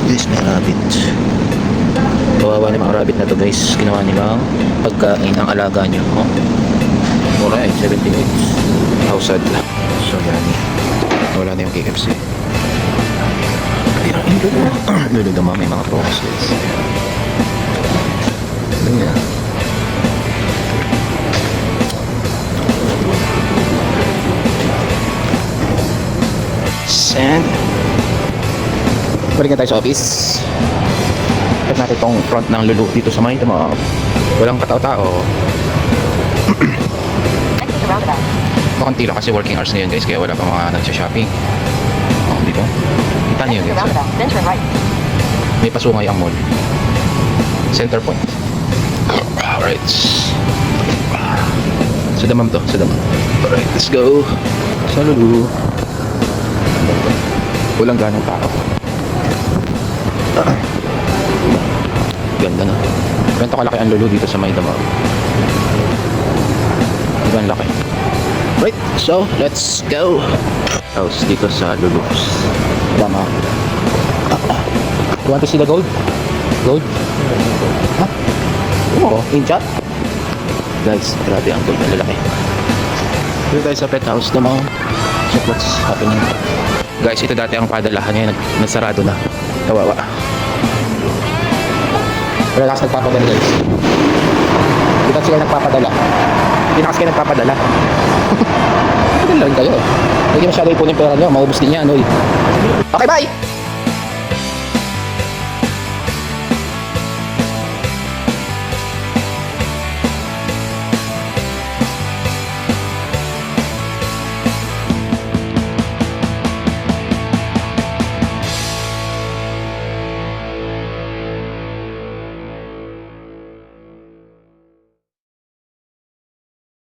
Guys, may rabbit. Kawawa na mga rabbit na to guys. Ginawa nilang pagkain ang alaga nyo. Oh. Mura eh, 78. How sad. So yan. Wala na yung KFC. Luludo mga may mga focus guys. Ganyan. Send. Balik na tayo sa office. Check natin itong front ng Lulu dito sa Mind mo. Walang katao-tao. Makunti lang kasi working hours ngayon guys, kaya wala pa mga nagsha-shopping. Oh, dito. Kita niyo guys. May pasungay ang mall. Center point. Alright. Sa damam to, sa damam. Alright, let's go. Sa Lulu. Walang ganong tao. Ganda na. Ganito kalaki ang Lulu dito sa Maydama. Ganyan laki. Right, so let's go. House dito sa Lulu. Dama. You want to see the gold? Gold? Ha? Oo, in chat. Guys, grabe ang gold na lalaki. Dito tayo sa pet house naman. Check what's happening. Guys, ito dati ang padalahan ngayon. Nagsarado na. Kawawa. Wala kasi nagpapadala guys. Hindi kasi kayo nagpapadala. Hindi na kasi kayo nagpapadala. Padala rin kayo. Hindi masyado ipunin pera nyo. Maubos din yan. Oy. Okay, bye!